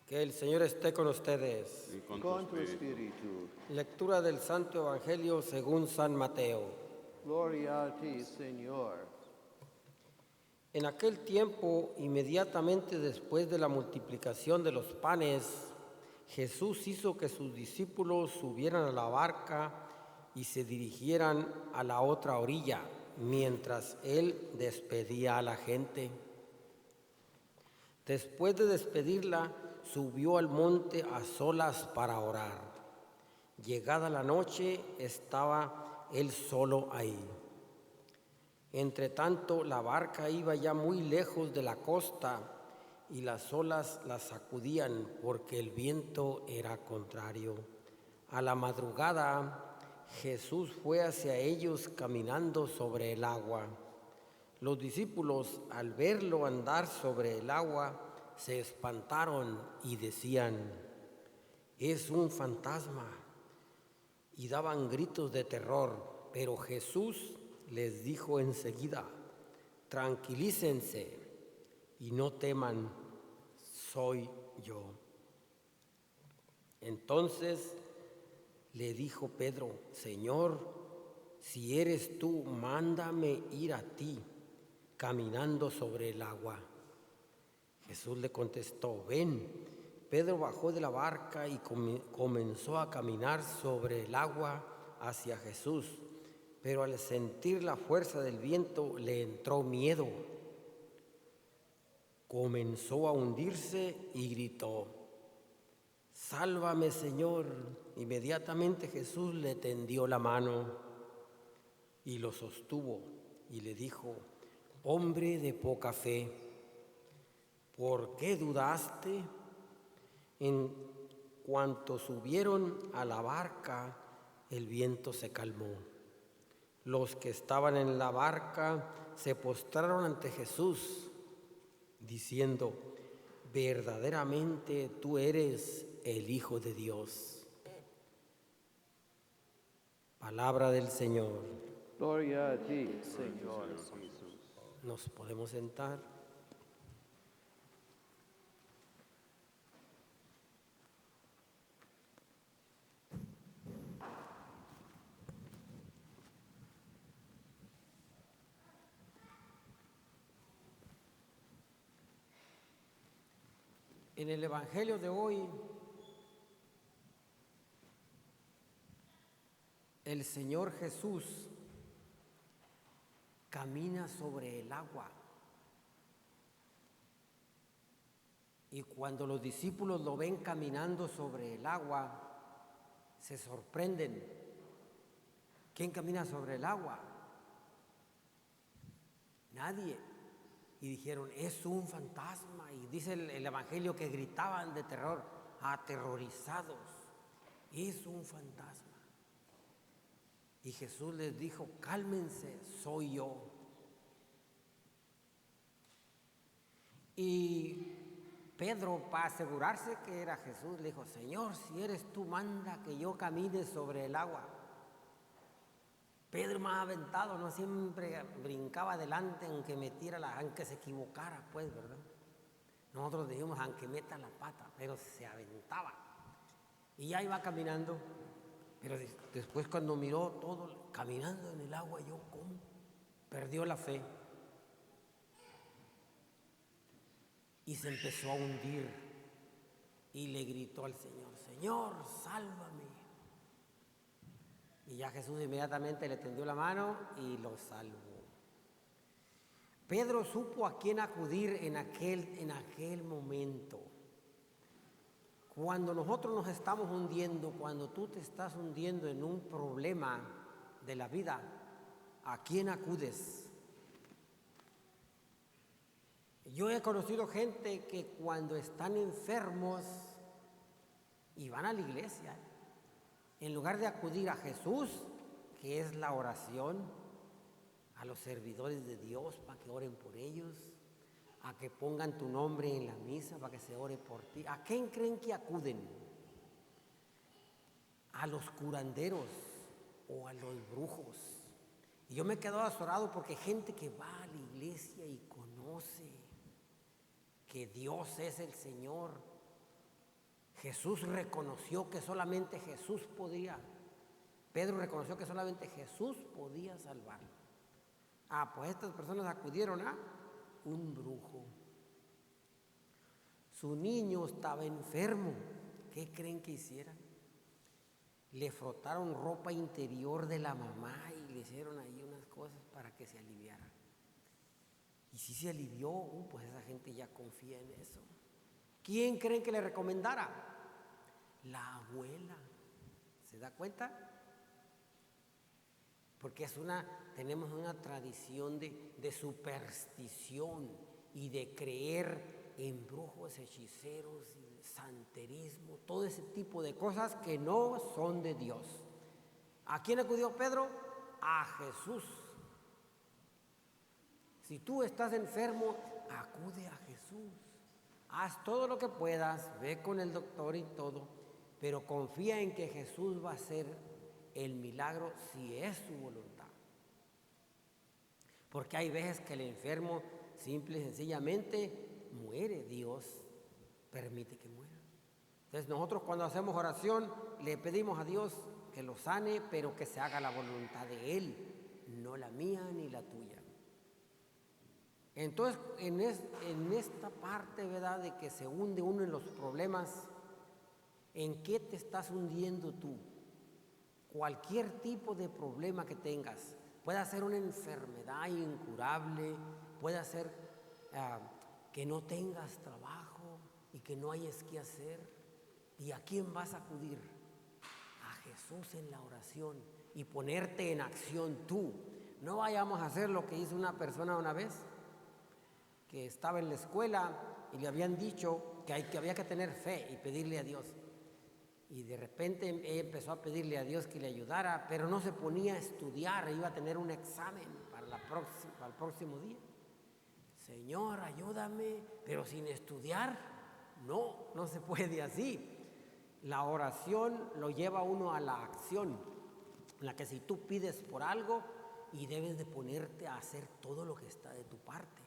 Que el Señor esté con ustedes. y con Con tu tu espíritu. espíritu. Lectura del Santo Evangelio según San Mateo. Gloria a ti, Señor. En aquel tiempo, inmediatamente después de la multiplicación de los panes, Jesús hizo que sus discípulos subieran a la barca y se dirigieran a la otra orilla, mientras él despedía a la gente. Después de despedirla, subió al monte a solas para orar. Llegada la noche, estaba él solo ahí. Entretanto, la barca iba ya muy lejos de la costa y las olas la sacudían porque el viento era contrario. A la madrugada, Jesús fue hacia ellos caminando sobre el agua. Los discípulos, al verlo andar sobre el agua, se espantaron y decían: «Es un fantasma», y daban gritos de terror. Pero Jesús les dijo enseguida: «Tranquilícense y no teman, soy yo». Entonces le dijo Pedro: «Señor, si eres tú, mándame ir a ti caminando sobre el agua». Jesús le contestó: «Ven». Pedro bajó de la barca y comenzó a caminar sobre el agua hacia Jesús, pero al sentir la fuerza del viento le entró miedo. Comenzó a hundirse y gritó: «Sálvame, Señor». Inmediatamente Jesús le tendió la mano y lo sostuvo y le dijo: «Hombre de poca fe, ¿por qué dudaste?». En cuanto subieron a la barca, el viento se calmó. Los que estaban en la barca se postraron ante Jesús, diciendo: «Verdaderamente tú eres el Hijo de Dios». Palabra del Señor. Gloria a ti, Señor. Nos podemos sentar. En el Evangelio de hoy, el Señor Jesús camina sobre el agua. Y cuando los discípulos lo ven caminando sobre el agua, se sorprenden. ¿Quién camina sobre el agua? Nadie. Y dijeron: «Es un fantasma». Y dice el Evangelio que gritaban de terror, aterrorizados: «Es un fantasma». Y Jesús les dijo: «Cálmense, soy yo». Y Pedro, para asegurarse que era Jesús, le dijo: «Señor, si eres tú, manda que yo camine sobre el agua». Pedro, más aventado, no siempre brincaba adelante aunque aunque se equivocara, pues, ¿verdad? Nosotros dijimos: aunque meta la pata, pero se aventaba. Y ya iba caminando. Pero después, cuando miró todo caminando en el agua, ¿cómo? Perdió la fe. Y se empezó a hundir. Y le gritó al Señor: «Señor, sálvame». Y ya Jesús inmediatamente le tendió la mano y lo salvó. Pedro supo a quién acudir en aquel momento. Cuando nosotros nos estamos hundiendo, cuando tú te estás hundiendo en un problema de la vida, ¿a quién acudes? Yo he conocido gente que cuando están enfermos y van a la iglesia, en lugar de acudir a Jesús, que es la oración, a los servidores de Dios para que oren por ellos, a que pongan tu nombre en la misa para que se ore por ti, ¿a quién creen que acuden? A los curanderos o a los brujos. Y yo me he quedado azorado porque gente que va a la iglesia y conoce que Dios es el Señor, Jesús reconoció que solamente Jesús podía. Pedro reconoció que solamente Jesús podía salvarlo. Pues estas personas acudieron a un brujo. Su niño estaba enfermo. ¿Qué creen que hicieran? Le frotaron ropa interior de la mamá y le hicieron ahí unas cosas para que se aliviara. Y si se alivió, pues esa gente ya confía en eso. ¿Quién creen que le recomendara? La abuela. ¿Se da cuenta? Porque tenemos una tradición de superstición y de creer en brujos, hechiceros, santerismo, todo ese tipo de cosas que no son de Dios. ¿A quién acudió Pedro? A Jesús. Si tú estás enfermo, acude a Jesús. Haz todo lo que puedas, ve con el doctor y todo, pero confía en que Jesús va a hacer el milagro si es su voluntad. Porque hay veces que el enfermo simple y sencillamente muere. Dios permite que muera. Entonces nosotros cuando hacemos oración le pedimos a Dios que lo sane, pero que se haga la voluntad de Él, no la mía ni la tuya. Entonces en esta parte, ¿verdad?, de que se hunde uno en los problemas, ¿en qué te estás hundiendo tú? Cualquier tipo de problema que tengas, puede ser una enfermedad incurable, puede ser que no tengas trabajo y que no hayas qué hacer. ¿Y a quién vas a acudir? A Jesús en la oración y ponerte en acción tú. No vayamos a hacer lo que hizo una persona una vez, que estaba en la escuela y le habían dicho que había que tener fe y pedirle a Dios. Y de repente empezó a pedirle a Dios que le ayudara, pero no se ponía a estudiar, iba a tener un examen para el próximo día. Señor, ayúdame, pero sin estudiar, no se puede así. La oración lo lleva a uno a la acción, en la que si tú pides por algo y debes de ponerte a hacer todo lo que está de tu parte,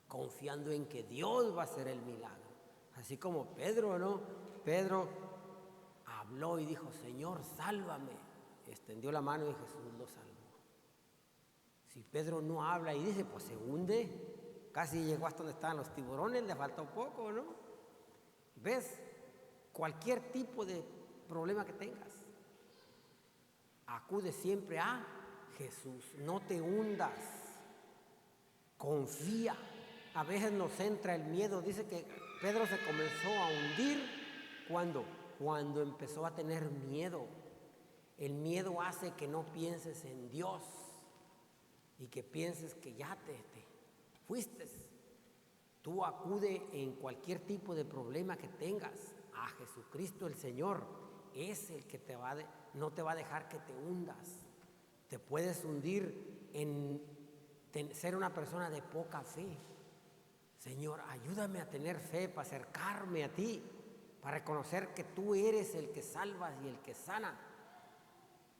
confiando en que Dios va a hacer el milagro. Así como Pedro, ¿no? Pedro habló y dijo, Señor, sálvame. Extendió la mano y Jesús lo salvó. Si Pedro no habla y dice, pues se hunde. Casi llegó hasta donde estaban los tiburones, le faltó poco, ¿no? ¿Ves? Cualquier tipo de problema que tengas, acude siempre a Jesús. No te hundas. Confía. A veces nos entra el miedo. Dice que Pedro se comenzó a hundir cuando empezó a tener miedo. El miedo hace que no pienses en Dios y que pienses que ya te fuiste. Tú acude en cualquier tipo de problema que tengas a Jesucristo el Señor. Es el que no te va a dejar que te hundas. Te puedes hundir en ser una persona de poca fe. Señor, ayúdame a tener fe para acercarme a ti, para reconocer que tú eres el que salvas y el que sana.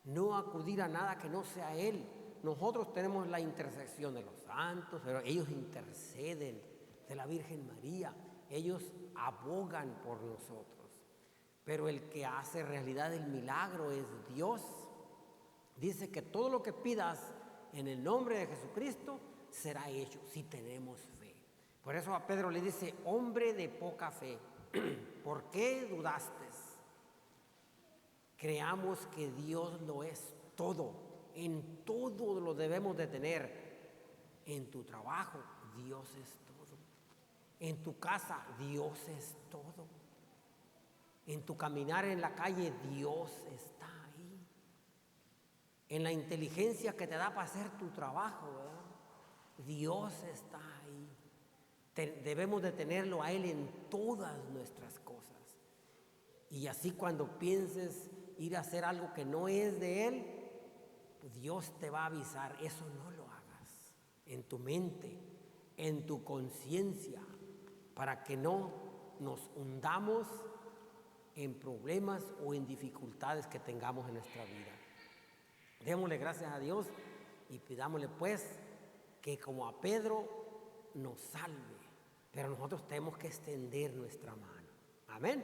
No acudir a nada que no sea Él. Nosotros tenemos la intercesión de los santos, pero ellos interceden, de la Virgen María. Ellos abogan por nosotros. Pero el que hace realidad el milagro es Dios. Dice que todo lo que pidas en el nombre de Jesucristo será hecho si tenemos fe. Por eso a Pedro le dice, hombre de poca fe, ¿por qué dudaste? Creamos que Dios lo es todo. En todo lo debemos de tener. En tu trabajo, Dios es todo. En tu casa, Dios es todo. En tu caminar en la calle, Dios está ahí. En la inteligencia que te da para hacer tu trabajo, ¿verdad? Dios está ahí. Debemos de tenerlo a Él en todas nuestras cosas. Y así cuando pienses ir a hacer algo que no es de Él, pues Dios te va a avisar, eso no lo hagas. En tu mente, en tu conciencia, para que no nos hundamos en problemas o en dificultades que tengamos en nuestra vida. Démosle gracias a Dios y pidámosle pues que como a Pedro nos salve, pero nosotros tenemos que extender nuestra mano. Amén.